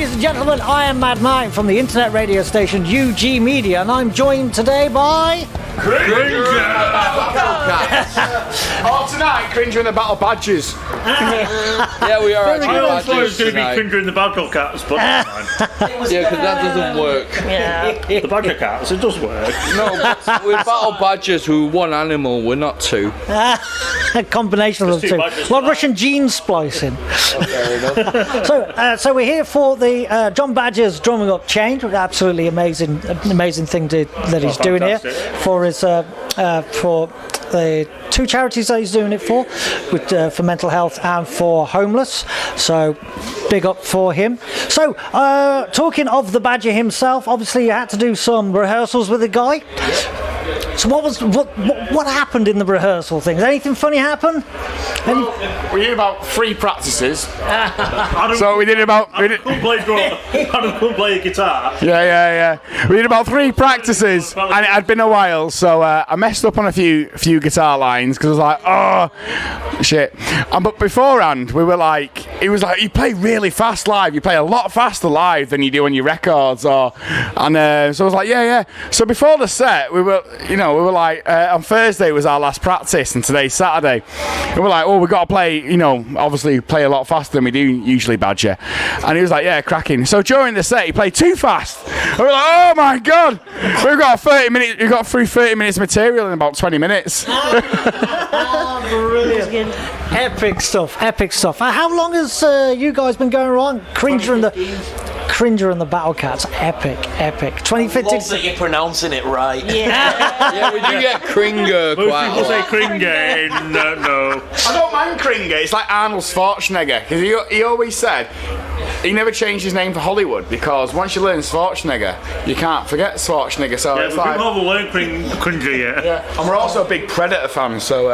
Ladies and gentlemen, I am MadMartin from the internet radio station UG Media, and I'm joined today by... Kringer! Oh, tonight, Kringer and the Battle Badgers. Yeah, we are actually I always thought it was Badgers going to be tonight. Kringer and the Badger Cats, but never mind. Yeah, because that doesn't work. The Badger Cats, it does work. No, we're Battle Badgers who are one animal, we're not two. A combination of the Just two two. badgers Well, tonight. Russian gene splicing. Fair enough. So we're here for the John Badger's drumming up change. Absolutely amazing thing that he's doing here fantastic. for his for the two charities that he's doing it for for mental health and for homeless. So big up for him. So talking of the Badger himself, obviously you had to do some rehearsals with the guy. So what happened in the rehearsal things? Anything funny happen? We did about 3 practices. Adam, So we did about... Adam couldn't play the guitar. Yeah. We did about 3 practices, and it had been a while, so I messed up on a few guitar lines because I was like, oh, shit. But beforehand, we were like, he was like, you play really fast live. You play a lot faster live than you do on your records, so I was like, yeah. So before the set, we were like, on Thursday was our last practice, and today's Saturday. And we're like, oh, we got to play, obviously play a lot faster than we do usually, Badger. And he was like, yeah, cracking. So during the set, he played too fast. And we're like, oh my god, we got through 30 minutes of material in about 20 minutes. Brilliant. Epic stuff. How long has you guys been going on? Kringer and the Battle Cats. Epic. 2015. Love that you're pronouncing it right. Yeah, we do get Kringer Most quite a people say lot. Kringer, no. I don't mind Kringer. It's like Arnold Schwarzenegger, because he always said he never changed his name for Hollywood, because once you learn Schwarzenegger, you can't forget Schwarzenegger. So Yeah, it's but like, people haven't learned Kringer yet. yeah. And we're also big Predator fans, so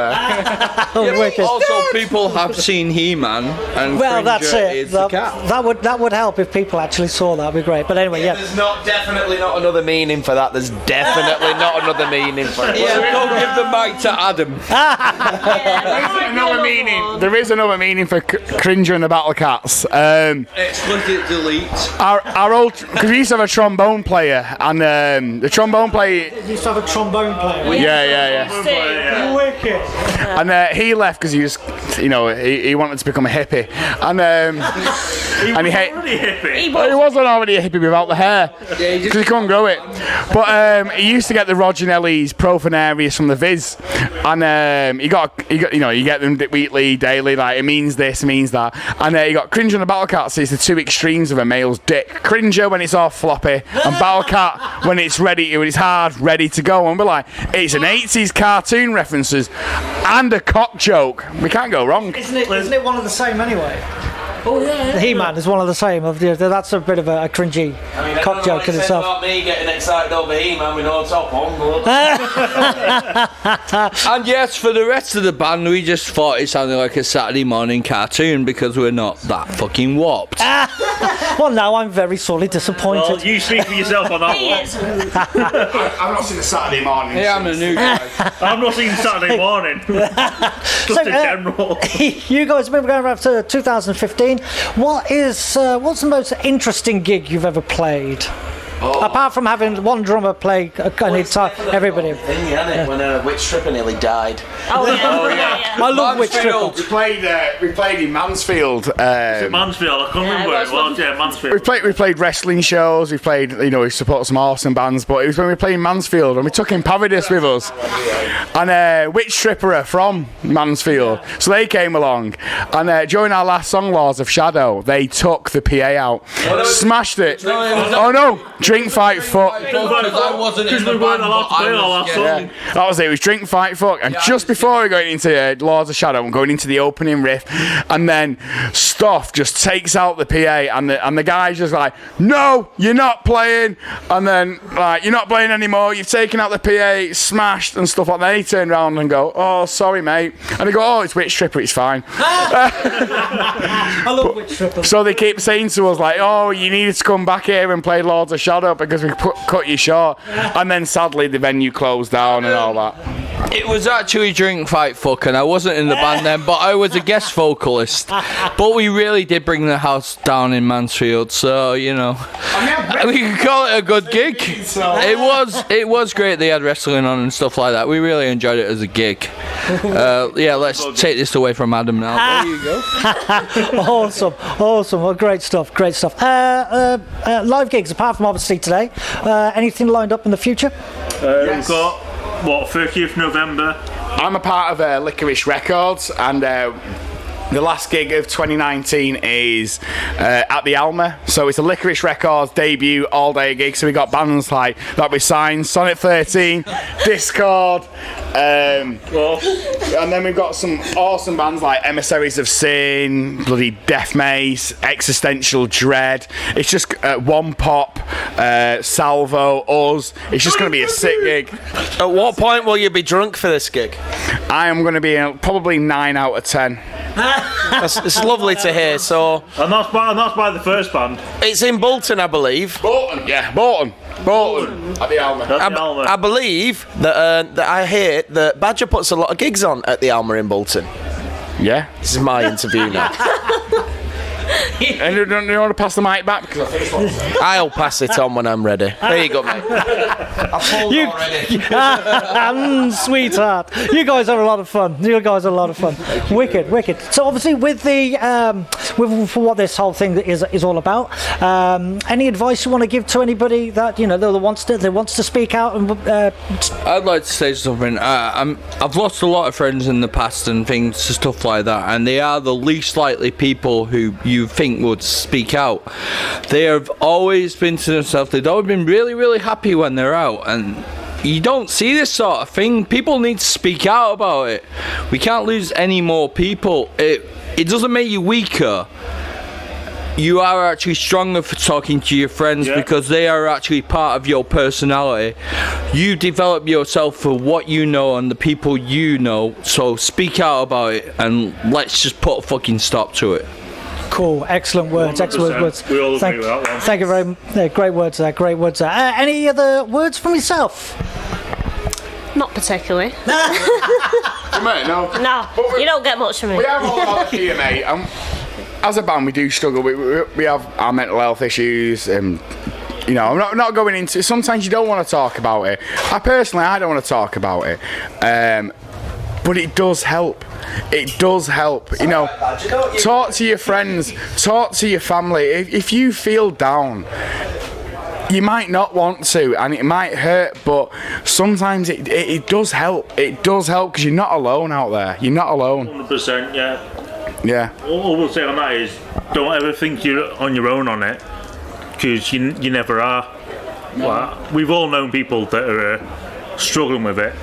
Wicked. Also, people have seen He-Man, and Well, Kringer that's it. is the cat. That would help if people actually saw that. Would be great. But anyway, yeah. There's definitely not another meaning for that. There's definitely not another meaning for it. Yeah, don't give the mic to Adam. there is another meaning for Kringer and the Battle Cats. Explicit delete. Our old, because we used to have a trombone player, and the trombone player, You used to have a trombone player. yeah. Wicked. And he left because he was, he wanted to become a hippie, and He was he already hippie. Well, he wasn't already a hippie without the hair, because he couldn't grow it. But he used to get the Roger Nelly's Profanarius from the Viz, and you get them weekly, daily, like it means this, it means that, and you got Kringer and the Battle Cat. So it's the 2 extremes of a male's dick. Kringer when it's all floppy, and Battle Cat when it's hard, ready to go. And we're like, it's an 80s cartoon references and a cock joke. We can't go wrong. Isn't it one of the same anyway? Oh yeah. The He-Man is one of the same. That's a bit of a cringy cock joke in itself. About me getting excited over He-Man with no top on, but And yes, for the rest of the band, we just thought it sounded like a Saturday morning cartoon because we're not that fucking warped. Well, now I'm very sorely disappointed. Well, you speak for yourself on that one. I've not seen a Saturday morning. Hey, I'm a new guy. I'm not seeing Saturday morning. Just in general. You guys have been going around to 2015. What's the most interesting gig you've ever played? Apart from having one drummer play everybody. thing, it? When Witch Stripper nearly died. I love Witch Triple. We played in Mansfield. Mansfield, I can't remember where it was. Yeah, Mansfield. We played wrestling shows. We played, we supported some awesome bands. But it was when we were playing Mansfield, and we took in Papyrus with us, and Witch Stripper from Mansfield. So they came along, and during our last song, Laws of Shadow, they took the PA out, smashed it. Oh no! Drink, fight, fuck. Because we weren't allowed to play our last song. Yeah, that was it. It was drink, fight, fuck. And just before we going into Lords of Shadow and going into the opening riff, and then Stuff just takes out the PA, and the guy's just like, no, you're not playing. And then like, you're not playing anymore. You've taken out the PA, smashed and stuff like that. Then he turned around and go, oh, sorry, mate. And they go, oh, it's Witch Stripper, it's fine. I love Witch Stripper. So they keep saying to us like, oh, you needed to come back here and play Lords of Shadow because we cut you short. And then sadly the venue closed down and all that. It was actually Drink Fight Fuck, and I wasn't in the band then, but I was a guest vocalist. But we really did bring the house down in Mansfield, so we can call it a good gig. It was great. They had wrestling on and stuff like that. We really enjoyed it as a gig. Let's take this away from Adam now. There you go. Awesome. Well, great stuff. Live gigs apart from obviously today. Anything lined up in the future? We've got 30th November. I'm a part of Licorice Records, and the last gig of 2019 is at the Alma. So it's a Licorice Records debut all-day gig. So we got bands like that we signed, Sonic 13, Discord, and then we've got some awesome bands like Emissaries of Sin, bloody Death Mace, Existential Dread. It's just One Pop, Salvo, us. It's just going to be a sick gig. At what point will you be drunk for this gig? I am going to be probably 9 out of 10. It's lovely to hear. So, And that's by the first band. it's in Bolton, I believe. Bolton at the Alma. I believe that I hear that Badger puts a lot of gigs on at the Alma in Bolton. Yeah. This is my interview now. And you don't want to pass the mic back? Because I think it's I'll pass it on when I'm ready. There you go, mate. I pulled already. Sweetheart, you guys are a lot of fun. Wicked. So obviously, with the for what this whole thing is all about, any advice you want to give to anybody that that wants to speak out? And I'd like to say something. I've lost a lot of friends in the past and things, stuff like that, and they are the least likely people who you think would speak out. They have always been to themselves. They've always been really, really happy when they're out, and you don't see this sort of thing. People need to speak out about it. We can't lose any more people. It doesn't make you weaker. You are actually stronger for talking to your friends because they are actually part of your personality. You develop yourself for what you know and the people you know, so speak out about it and let's just put a fucking stop to it. Cool, excellent words. 100%. We all agree with that one. Thank you very much. Great words there. Any other words from yourself? Not particularly. Mate, no. No, you don't get much from me. We have all our here, mate. As a band, we do struggle. We have our mental health issues, and I'm not going into. Sometimes you don't want to talk about it. I don't want to talk about it, but it does help. It does help. Talk to your friends, talk to your family. If you feel down, you might not want to, and it might hurt, but sometimes it does help. It does help because you're not alone out there. You're not alone. 100%, yeah. Yeah. All we'll say on that is, don't ever think you're on your own on it, because you never are. No. Well, we've all known people that are struggling with it,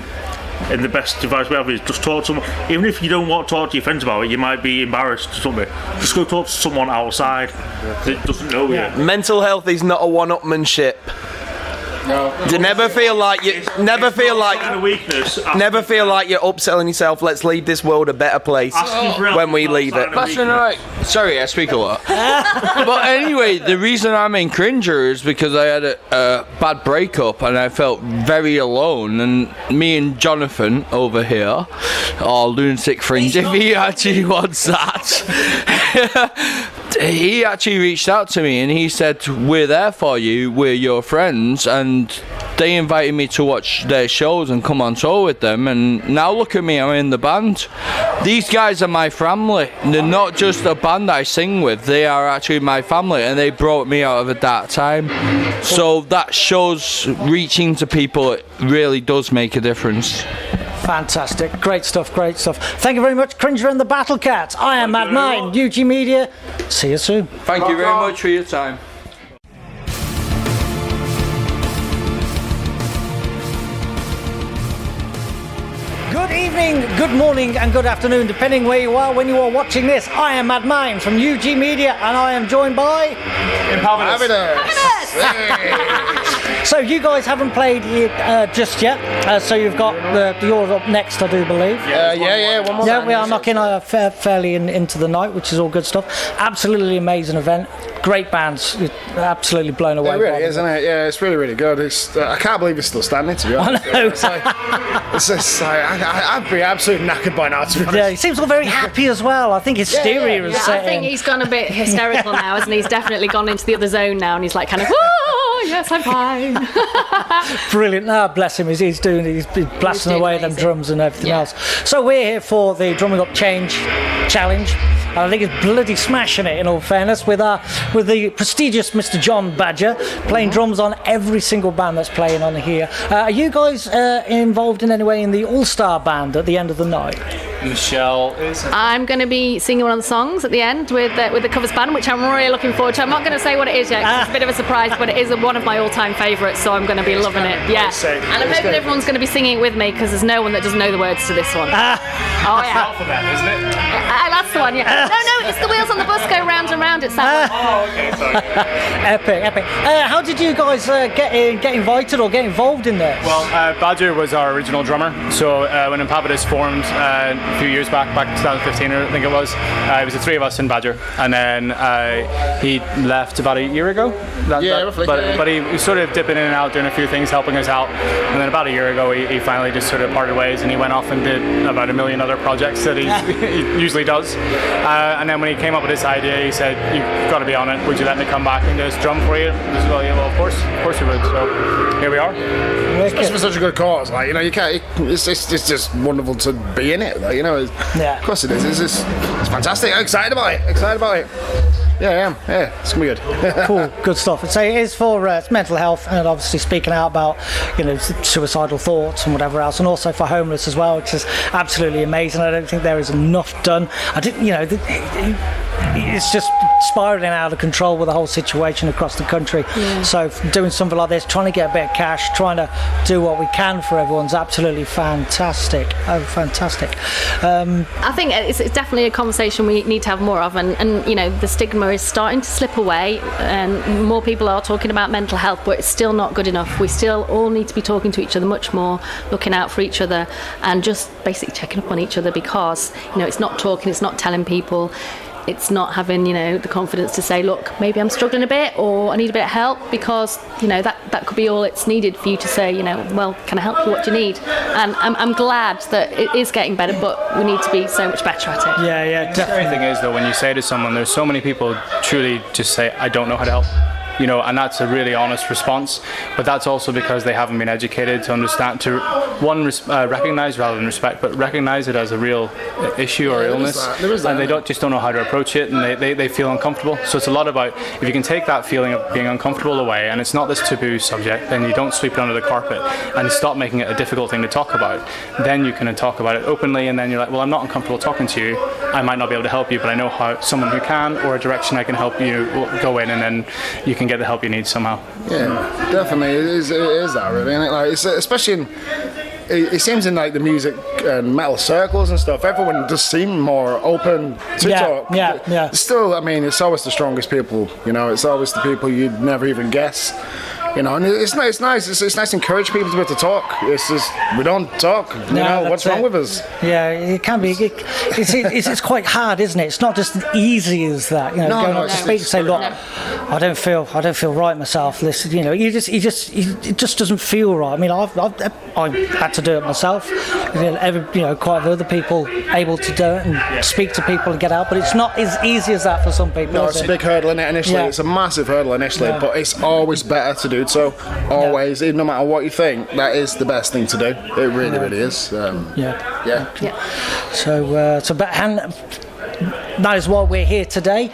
and the best advice we have is just talk to someone. Even if you don't want to talk to your friends about it, you might be embarrassed or something, just go talk to someone outside that doesn't know you. Mental health is not a one-upmanship. No. You never feel like you're upselling yourself. Let's leave this world a better place when we leave it. That's alright. Sorry, I speak a lot. But anyway, the reason I'm in Kringer is because I had a bad breakup and I felt very alone. And me and Jonathan over here, or Lunatic Fringe, if he actually wants that, he actually reached out to me and he said, "We're there for you. We're your friends." And they invited me to watch their shows and come on tour with them, and now look at me, I'm in the band. These guys are my family. They're not just a band I sing with, they are actually my family, and they brought me out of a dark time. So that shows reaching to people, it really does make a difference. Fantastic, great stuff. Thank you very much, Kringer and the Battle Cats. I am MadMartin, UG Media. See you soon. Thank you very much for your time. Good evening, good morning, and good afternoon, depending where you are when you are watching this. I am MadMartin from UG Media, and I am joined by Papyrus. So you guys haven't played it just yet. So you've got yours up next, I do believe. One more. Yeah, we are knocking fairly into the night, which is all good stuff. Absolutely amazing event. Great bands. Absolutely blown away. It really is, isn't it? Yeah, it's really, really good. I can't believe it's still standing, to be honest. I know. I'd be absolutely knackered by now, to be honest. Yeah, he seems all very happy as well. I think hysteria is I setting. think he's gone a bit hysterical now, hasn't he? He's definitely gone into the other zone now, and he's like kind of, oh, yes, I'm fine. Brilliant. No, bless him. He's blasting away them drums and everything else. So we're here for the Drumming Up Challenge. And I think he's bloody smashing it, in all fairness, with the prestigious Mr. John Badger playing drums on every single band that's playing on here. Are you guys involved in any way in the all-star band at the end of the night? Michelle is. I'm going to be singing one of the songs at the end with the covers band, which I'm really looking forward to. I'm not going to say what it is yet, 'cause it's a bit of a surprise, but it is one of my all-time favourites, so I'm going to be loving it. Yeah, and I'm hoping everyone's going to be singing it with me, because there's no one that doesn't know the words to this one. Oh yeah, Alphabet, isn't it? that's the one. Yeah. No, it's the wheels on the bus go round and round. It's that one. Oh, okay, sorry. Epic. How did you guys get invited or get involved in this? Well, Badger was our original drummer, so when Papyrus formed a few years back 2015, I think it was the three of us in Badger, and then he left about a year ago. Roughly. But he was sort of dipping in and out, doing a few things, helping us out, and then about a year ago he finally just sort of parted ways, and he went off and did about a million other projects that he usually does. And then when he came up with this idea, he said, "You've got to be on it. Would you let me come back and just drum for you?" I said, well, yeah, well, of course we would. So here we are. Especially for such a good cause, like, you know, you can't. It's just wonderful to be in it, like, you know. Yeah. Of course it is. It's fantastic. I'm excited about it. Yeah, it's gonna be good. Cool, good stuff. So it is for it's mental health, and obviously speaking out about, you know, suicidal thoughts and whatever else, and also for homeless as well, which is absolutely amazing. I don't think there is enough done. It's just spiraling out of control with the whole situation across the country. Yeah. So doing something like this, trying to get a bit of cash, trying to do what we can for everyone's absolutely fantastic. Oh, fantastic. I think it's definitely a conversation we need to have more of, and you know, the stigma is starting to slip away, and more people are talking about mental health, but it's still not good enough. We still all need to be talking to each other much more, looking out for each other, and just basically checking up on each other, because, you know, it's not talking, it's not telling people, it's not having, you know, the confidence to say, look, maybe I'm struggling a bit, or I need a bit of help, because, you know, that could be all it's needed for you to say, you know, well, can I help you? What do you need? And I'm glad that it is getting better, but we need to be so much better at it. Yeah, The scary thing is, though, when you say to someone, there's so many people truly just say, I don't know how to help. You know, and that's a really honest response, but that's also because they haven't been educated to understand, to recognise rather than respect, but recognise it as a real issue or illness, and they don't know how to approach it, and they feel uncomfortable. So it's a lot about, if you can take that feeling of being uncomfortable away, and it's not this taboo subject, then you don't sweep it under the carpet and stop making it a difficult thing to talk about. Then you can talk about it openly, and then you're like, well, I'm not uncomfortable talking to you, I might not be able to help you, but I know how someone who can, or a direction I can help you go in, and then you can get the help you need somehow. Yeah, definitely. It is that, really, isn't it? Like, it's, especially in, it seems in like the music and metal circles and stuff, everyone does seem more open to talk. Yeah. Still, I mean, it's always the strongest people, you know, it's always the people you'd never even guess. You know, and it's nice. It's nice to encourage people to be able to talk. It's just, we don't talk. You know, what's wrong with us? Yeah, it can be. It's quite hard, isn't it? It's not just as easy as that. You know, going up to speak and say, look, I don't feel right myself. This, you know, it just doesn't feel right. I mean, I had to do it myself. Quite a few other people able to do it and speak to people and get out, but it's not as easy as that for some people. No, it's a big hurdle, isn't it? Initially, it's a massive hurdle initially, but it's always better to do so. Always, even no matter what you think, that is the best thing to do. It really, really is. So, that is why we're here today,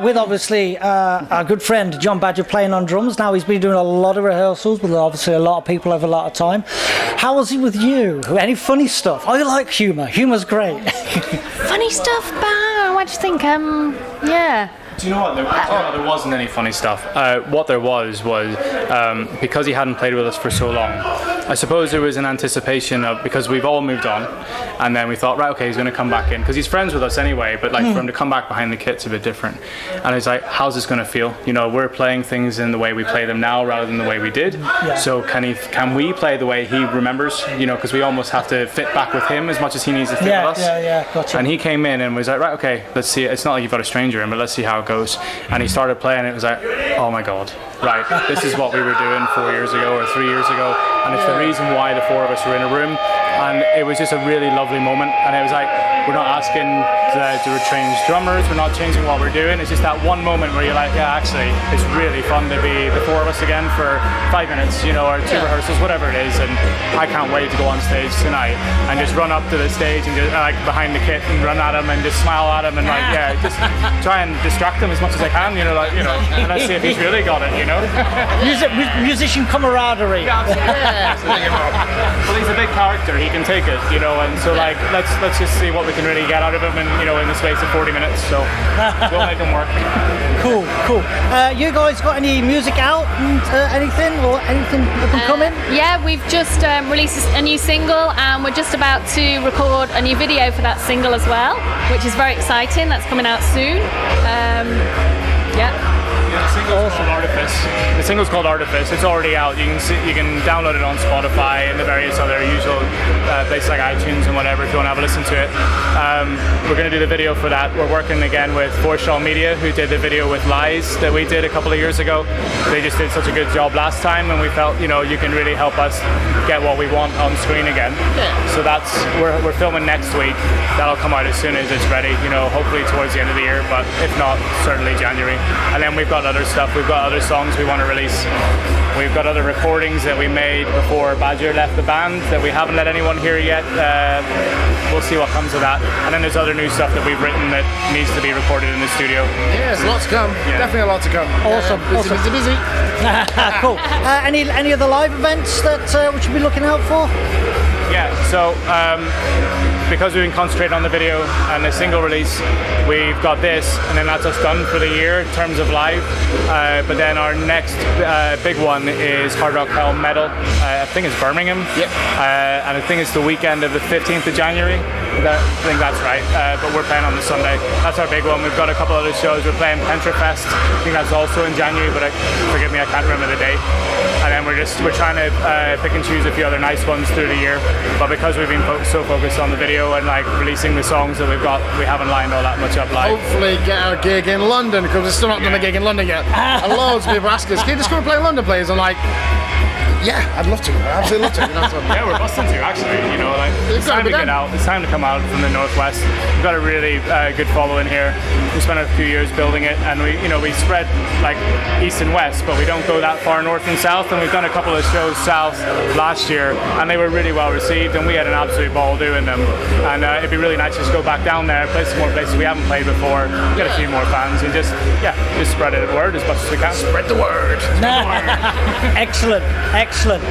with obviously our good friend John Badger playing on drums. Now, he's been doing a lot of rehearsals with obviously a lot of people over a lot of time. How was he with you? Any funny stuff? I like humour. Humour's great. Funny stuff? What do you think? Do you know what? There wasn't any funny stuff. What there was because he hadn't played with us for so long, I suppose there was an anticipation of, because we've all moved on, and then we thought, right, okay, he's going to come back in because he's friends with us anyway, but like for him to come back behind the kit's a bit different. And it's like, how's this going to feel? You know, we're playing things in the way we play them now rather than the way we did. So can we play the way he remembers? You know, because we almost have to fit back with him as much as he needs to fit with us. Gotcha. And he came in and was like, right, okay, let's see. It's not like you've got a stranger in, but let's see how it goes. And he started playing. It was like, oh my god, right, this is what we were doing 4 years ago or 3 years ago, and it's the reason why the four of us were in a room. And it was just a really lovely moment. And it was like, we're not asking to change drummers, we're not changing what we're doing. It's just that one moment where you're like, yeah, actually, it's really fun to be the four of us again for 5 minutes, you know, or 2 rehearsals, whatever it is. And I can't wait to go on stage tonight and just run up to the stage and just like behind the kit and run at him and just smile at him and like, just try and distract him as much as I can, you know, like, you know, and let's see if he's really got it, you know. Musician camaraderie. Well, he's a big character. He can take it, you know, and so like let's just see what we can really get out of him, and you know, in the space of 40 minutes. So we'll make him work. Cool. You guys got any music out and anything up and coming? Yeah, we've just released a new single, and we're just about to record a new video for that single as well, which is very exciting. That's coming out soon. The single's called Artifice. It's already out. You can download it on Spotify and the various other usual places like iTunes and whatever if you want to have a listen to it. We're going to do the video for that. We're working again with Foreshall Media, who did the video with Lies that we did a couple of years ago. They just did such a good job last time, and we felt, you know, you can really help us get what we want on screen again. So that's we're filming next week. That'll come out as soon as it's ready. You know, hopefully towards the end of the year, but if not, certainly January. And then we've got other stuff. We've got other songs we want to release. We've got other recordings that we made before Badger left the band that we haven't let anyone hear yet. We'll see what comes of that. And then there's other new stuff that we've written that needs to be recorded in the studio. Yeah, there's a lot to come. Yeah. Definitely a lot to come. Awesome. Busy. Cool. Any other live events that we should be looking out for? Yeah, so because we've been concentrating on the video and the single release, we've got this, and then that's us done for the year in terms of live. But then our next big one is Hard Rock Hell Metal. I think it's Birmingham. Yep. And I think it's the weekend of the 15th of January. I think that's right. But we're playing on the Sunday. That's our big one. We've got a couple other shows. We're playing BadgerFest. I think that's also in January, but forgive me, I can't remember the date. And then we're trying to pick and choose a few other nice ones through the year. But because we've been so focused on the video and like releasing the songs that we've got, we haven't lined all that much up live. Hopefully get our gig in London, because we've still not done a gig in London yet. And loads of people ask us, can you just come and play London, please? I'm like, yeah, I'd love to. I'd absolutely love to. You know, so. Yeah, we're busting to actually. You know, like it's time to get out. It's time to come out from the northwest. We've got a really good following here. We spent a few years building it, and we spread like east and west, but we don't go that far north and south. And we've done a couple of shows south last year, and they were really well received, and we had an absolute ball doing them. And it'd be really nice to just go back down there, play some more places we haven't played before, get a few more fans, and just spread it word as much as we can. Spread the word. Excellent.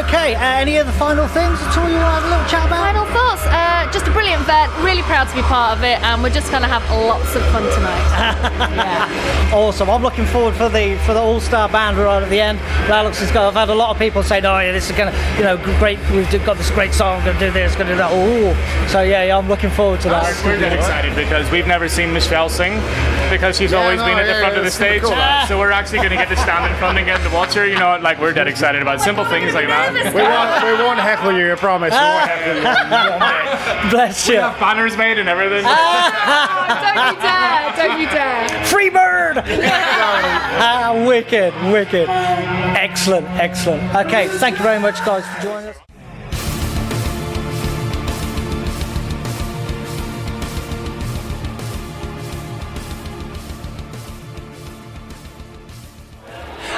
Okay, any other final things at all you want to have a little chat about? Final thoughts. Just a brilliant event. Really proud to be part of it, and we're just going to have lots of fun tonight. Awesome. I'm looking forward for the all-star band right at the end. Alex has got. I've had a lot of people saying, "Oh, yeah, this is going to, great. We've got this great song. Going to do this. Going to do that." Oh, so yeah, I'm looking forward to that. We're dead excited because we've never seen Michelle sing, because she's always been at the front of the stage. Cool, so we're actually going to get to stand in front and get to watch her. You know, like we're dead excited about simple things like that. We won't heckle you, I promise. We won't heckle you. Bless you. We have banners made and everything. Don't you dare. Free bird. Wicked. Excellent. Okay, thank you very much, guys, for joining us.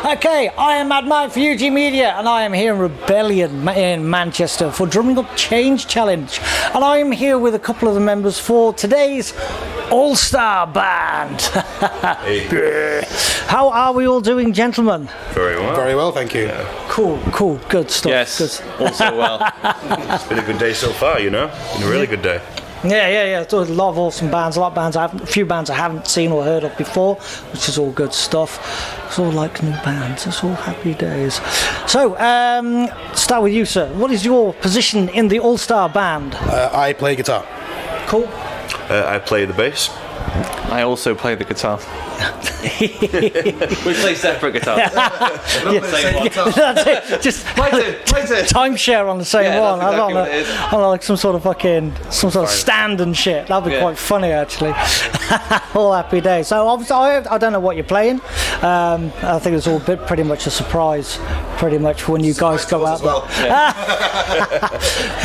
Okay, I am MadMartin for UG Media, and I am here in Rebellion in Manchester for Drumming Up Change Challenge, and I am here with a couple of the members for today's All-Star Band. How are we all doing, gentlemen? Very well, thank you. Yeah. Cool, good stuff. Yes, also well. It's been a good day so far, you know? Been a really good day. Yeah. There's a lot of awesome bands. A few bands I haven't seen or heard of before, which is all good stuff. It's all like new bands. It's all happy days. So, start with you, sir. What is your position in the all-star band? I play guitar. Cool. I play the bass. I also play the guitar. We play separate guitars. That's it. Just timeshare on the same one. That's exactly what it is. I'm like some sort of stand and shit. That'd be quite funny, actually. All happy days. So obviously, I don't know what you're playing. I think it's all pretty much a surprise. Pretty much when you guys go out there.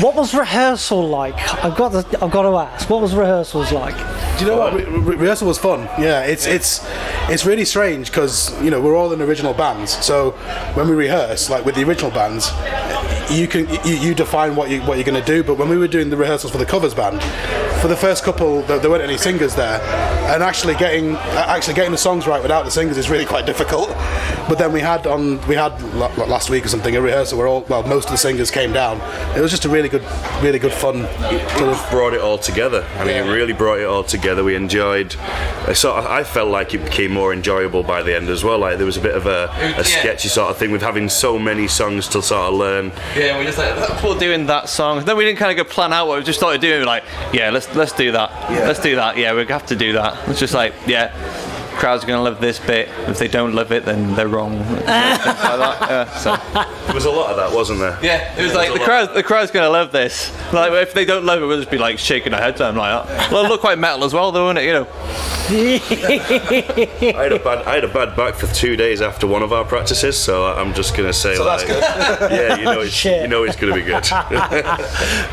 What was rehearsal like? I've got to ask. What was rehearsals like? Do you know what? Rehearsal was fun. Yeah, it's really strange because we're all in original bands. So when we rehearse, like with the original bands, you define what you're going to do. But when we were doing the rehearsals for the covers band, for the first couple, there weren't any singers there, and actually getting the songs right without the singers is really quite difficult. But then we had last week or something a rehearsal where most of the singers came down. It was just a really good fun. It brought it all together. I mean, it really brought it all together. We enjoyed. I felt like it became more enjoyable by the end as well. Like there was a bit of a sketchy sort of thing with having so many songs to sort of learn. Yeah, we just before doing that song. Then we didn't kind of go plan out what we just started doing. Like, let's do that. Yeah. Let's do that. Yeah, we have to do that. It's just like, crowds are going to love this bit. If they don't love it, then they're wrong. Things like that. So. There was a lot of that, wasn't there? Yeah, it was like the crowd's going to love this. Like if they don't love it, we'll just be like shaking our heads at them like that. Well, it looked quite metal as well, though, wouldn't it? I had a bad back for 2 days after one of our practices, so I'm just going to say that's good. Yeah, it's going to be good.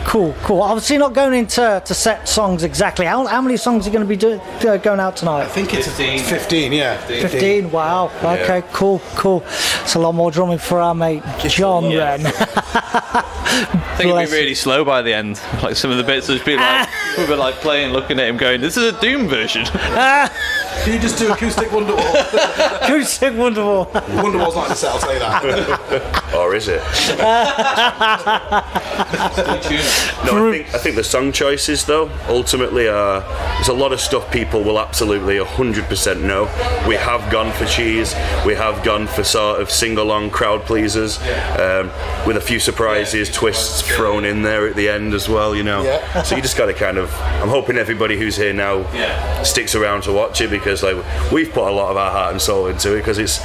Cool. Obviously, not going into set songs exactly. How many songs are you going to be going out tonight? I think it's 15. Yeah, 15. Wow. Okay. Cool. It's a lot more drumming for our mate John. Then. I think it'd be really slow by the end. Like some of the bits would just be like we were like playing, looking at him, going, "This is a Doom version." Can you just do acoustic Wonderwall? Acoustic Wonderwall. Wonderwall's not in the set, I'll say that. Or is it? No, I think the song choices though ultimately are. There's a lot of stuff people will absolutely 100% know. We have gone for cheese. We have gone for sort of sing-along crowd pleasers, with a few surprises, twists thrown in there at the end as well. So you just got to kind of. I'm hoping everybody who's here now sticks around to watch it because we've put a lot of our heart and soul into it because it's.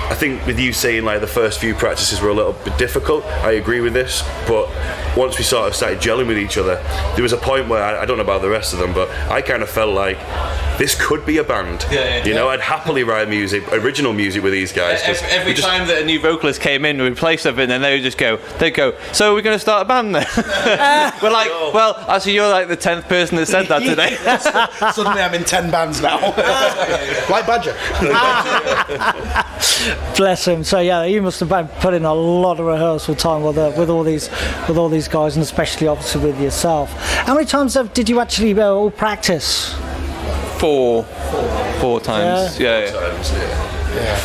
I think with you saying like the first few practices were a little bit difficult, I agree with this, but once we sort of started gelling with each other, there was a point where I don't know about the rest of them, but I kind of felt like this could be a band. I'd happily write original music with these guys. Every time that a new vocalist came in, we'd play something, and they'd go, so we're going to start a band then? We're like, well, actually, you're like the 10th person that said that today. Suddenly I'm in 10 bands now. Like Badger. Bless him. So you must have been putting a lot of rehearsal time with all these guys, and especially obviously with yourself. How many times did you actually all practice? Four times. Yeah.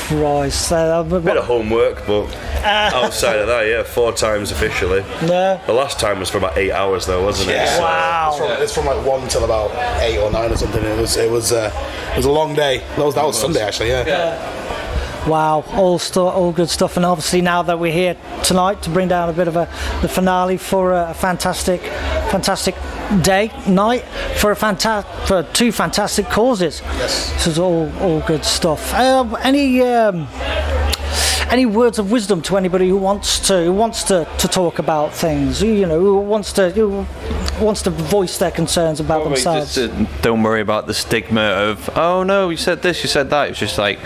Christ. A bit of homework, but outside of that, 4 times officially. No. The last time was for about 8 hours though, wasn't it? So wow. It's from like 1 till about 8 or 9 or something. It was a long day. That was Sunday actually. Yeah. Wow, all good stuff, and obviously now that we're here tonight to bring down a bit of the finale for a fantastic night for two fantastic causes. Yes, this is all good stuff. Any words of wisdom to anybody who wants to talk about things? Who wants to voice their concerns about themselves. Don't worry about the stigma of, oh no, you said this, you said that. It's just like,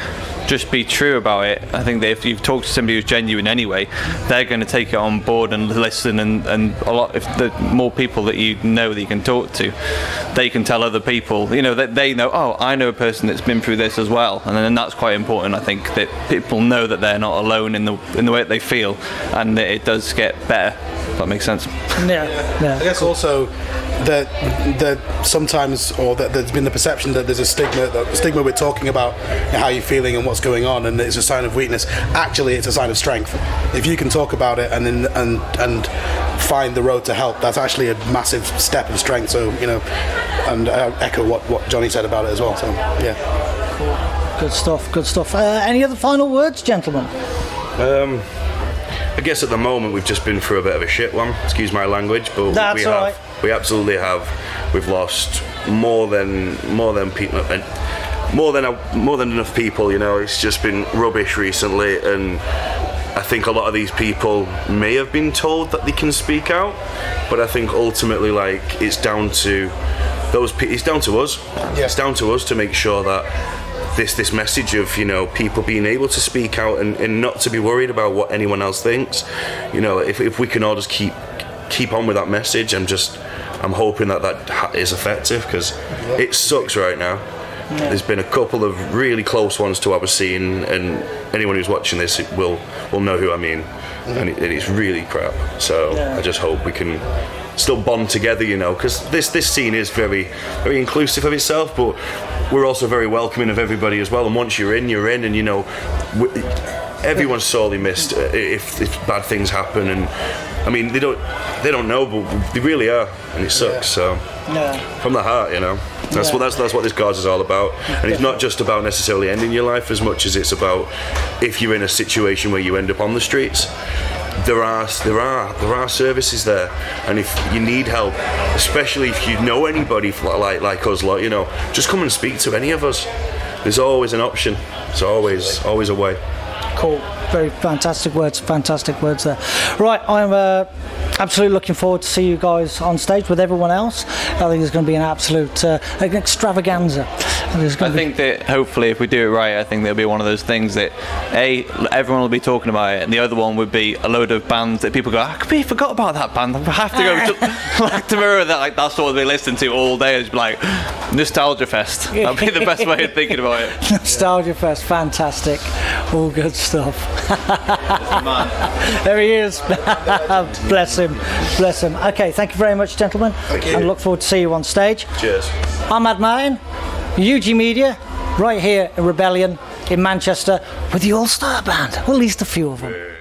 just be true about it. I think that if you've talked to somebody who's genuine anyway, they're going to take it on board and listen, and a lot. If the more people that you know that you can talk to, they can tell other people. That they know. Oh, I know a person that's been through this as well, and then that's quite important. I think that people know that they're not alone in the way that they feel, and that it does get better. If that makes sense. Yeah. I guess also that sometimes, or that there's been the perception that there's a stigma we're talking about how you're feeling and what's going on, and it's a sign of weakness. Actually, it's a sign of strength. If you can talk about it and find the road to help, that's actually a massive step of strength. So, you know, and I echo what Johnny said about it as well. So, yeah. Cool. Good stuff. Any other final words, gentlemen? I guess at the moment we've just been through a bit of a shit one. Excuse my language, but we absolutely have. We've lost more than people, more than enough people. You know, it's just been rubbish recently, and I think a lot of these people may have been told that they can speak out, but I think ultimately, like, it's down to it's down to us. Yeah. It's down to us to make sure that this message of, you know, people being able to speak out and not to be worried about what anyone else thinks. You know, if we can all just keep on with that message, I'm hoping that is effective, because it sucks right now. Yeah. There's been a couple of really close ones to our scene, and anyone who's watching this will know who I mean. And it's really crap. So I just hope we can still bond together, you know, because this scene is very, very inclusive of itself, but we're also very welcoming of everybody as well. And once you're in, and, you know, everyone's sorely missed if bad things happen. And I mean, they don't know, but they really are, and it sucks. So from the heart, you know. That's what this cause is all about. And it's not just about necessarily ending your life as much as it's about if you're in a situation where you end up on the streets. There are services there, and if you need help, especially if you know anybody like us, you know, just come and speak to any of us. There's always an option. There's always a way. Cool. Very fantastic words there. Right, I'm absolutely looking forward to see you guys on stage with everyone else. I think it's going to be an absolute an extravaganza. I think that hopefully, if we do it right, I think there'll be one of those things that everyone will be talking about it, and the other one would be a load of bands that people go, I completely forgot about that band. I have to go to remember that. Like, that's what we listen to all day. It's like Nostalgia Fest. That'd be the best way of thinking about it. Nostalgia Fest, fantastic, all good stuff. There he is. Bless him. Okay, thank you very much, gentlemen. Thank you. And look forward to see you on stage. Cheers. I'm MadMartin, UG Media, right here in Rebellion in Manchester with the All-Star Band, well, at least a few of them.